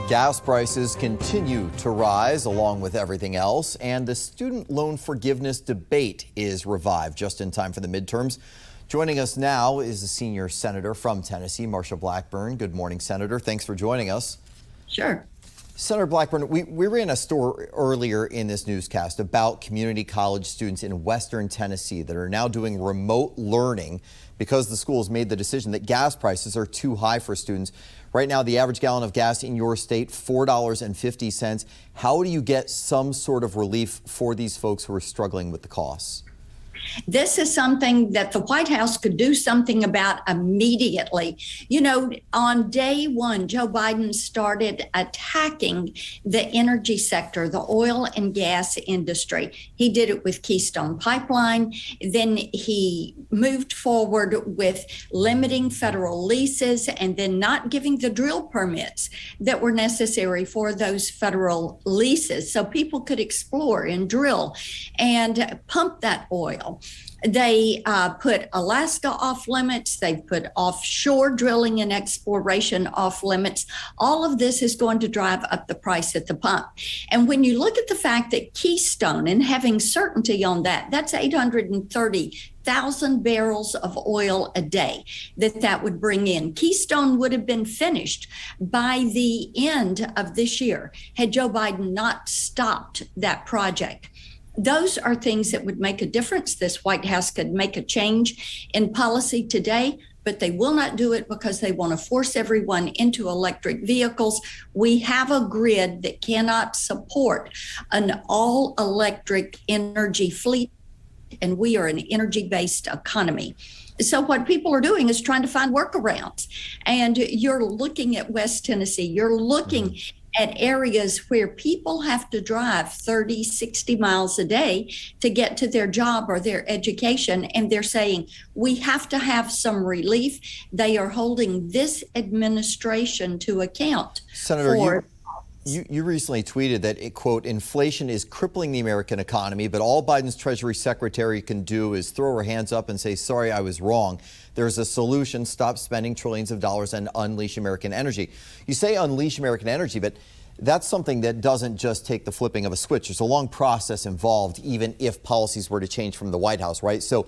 Gas prices continue to rise along with everything else, and the student loan forgiveness debate is revived just in time for the midterms. Joining us now is the senior senator from Tennessee, Marsha Blackburn. Good morning, Senator. Thanks for joining us. Sure. Senator Blackburn, we ran a story earlier in this newscast about community college students in Western Tennessee that are now doing remote learning because the schools made the decision that gas prices are too high for students. Right now, the average gallon of gas in your state, $4.50. How do you get some sort of relief for these folks who are struggling with the costs? This is something that the White House could do something about immediately. You know, on day one, Joe Biden started attacking the energy sector, the oil and gas industry. He did it with Keystone Pipeline. Then he moved forward with limiting federal leases and then not giving the drill permits that were necessary for those federal leases so people could explore and drill and pump that oil. They put Alaska off limits. They've put offshore drilling and exploration off limits. All of this is going to drive up the price at the pump. And when you look at the fact that Keystone and having certainty on that, that's 830,000 barrels of oil a day that would bring in. Keystone would have been finished by the end of this year had Joe Biden not stopped that project. Those are things that would make a difference. This White House could make a change in policy today, but they will not do it because they want to force everyone into electric vehicles. We have a grid that cannot support an all-electric energy fleet, and we are an energy-based economy. So what people are doing is trying to find workarounds. And you're looking at West Tennessee, you're looking at areas where people have to drive 30, 60 miles a day to get to their job or their education. And they're saying, we have to have some relief. They are holding this administration to account. Senator, you recently tweeted that, quote, inflation is crippling the American economy, but all Biden's Treasury Secretary can do is throw her hands up and say, sorry, I was wrong. There's a solution. Stop spending trillions of dollars and unleash American energy. You say unleash American energy, but that's something that doesn't just take the flipping of a switch. There's a long process involved, even if policies were to change from the White House, right? So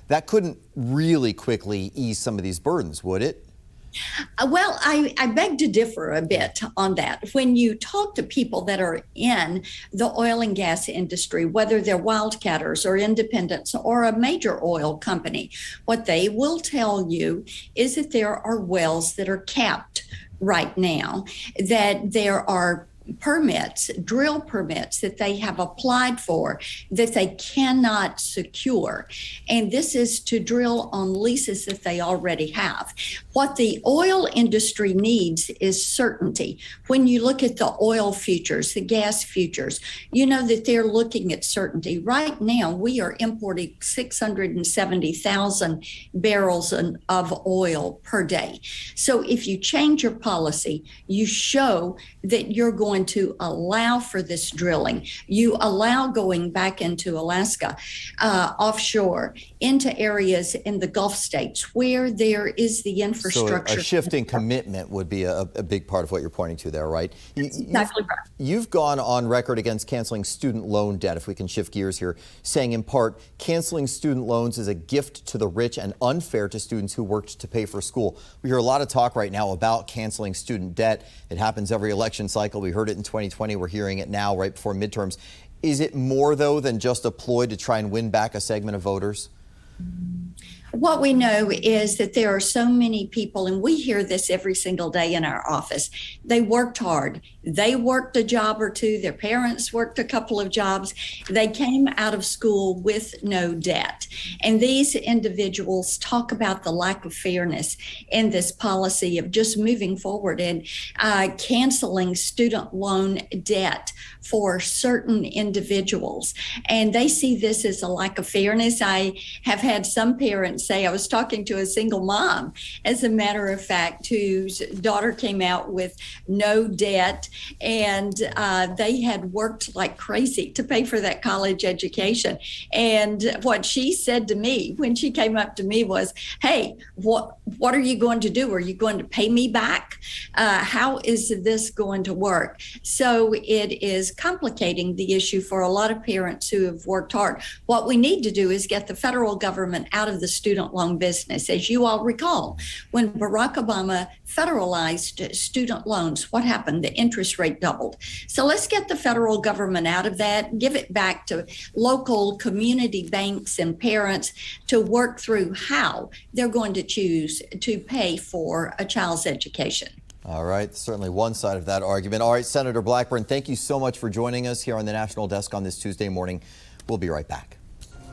that couldn't really quickly ease some of these burdens, would it? Well, I beg to differ a bit on that. When you talk to people that are in the oil and gas industry, whether they're wildcatters or independents or a major oil company, what they will tell you is that there are wells that are capped right now, that there are permits, drill permits that they have applied for that they cannot secure. And this is to drill on leases that they already have. What the oil industry needs is certainty. When you look at the oil futures, the gas futures, you know that they're looking at certainty. Right now, we are importing 670,000 barrels of oil per day. So if you change your policy, you show that you're going to allow for this drilling. You allow going back into Alaska, offshore, into areas in the Gulf states where there is the infrastructure. So a shifting commitment would be a big part of what you're pointing to there, right? Exactly right. You've gone on record against canceling student loan debt, if we can shift gears here, saying in part, canceling student loans is a gift to the rich and unfair to students who worked to pay for school. We hear a lot of talk right now about canceling student debt. It happens every election cycle. We heard it in 2020. We're hearing it now right before midterms. Is it more, though, than just a ploy to try and win back a segment of voters? What we know is that there are so many people, and we hear this every single day in our office. They worked hard. They worked a job or two. Their parents worked a couple of jobs. They came out of school with no debt. And these individuals talk about the lack of fairness in this policy of just moving forward and canceling student loan debt for certain individuals. And they see this as a lack of fairness. I have had some parents parents say. I was talking to a single mom, as a matter of fact, whose daughter came out with no debt, and they had worked like crazy to pay for that college education. And what she said to me when she came up to me was, hey, what are you going to do? Are you going to pay me back? How is this going to work? So it is complicating the issue for a lot of parents who have worked hard. What we need to do is get the federal government out of the student loan business. As you all recall, when Barack Obama federalized student loans, what happened? The interest rate doubled. So let's get the federal government out of that, give it back to local community banks and parents to work through how they're going to choose to pay for a child's education. All right, certainly one side of that argument. All right, Senator Blackburn, thank you so much for joining us here on the National Desk on this Tuesday morning. We'll be right back.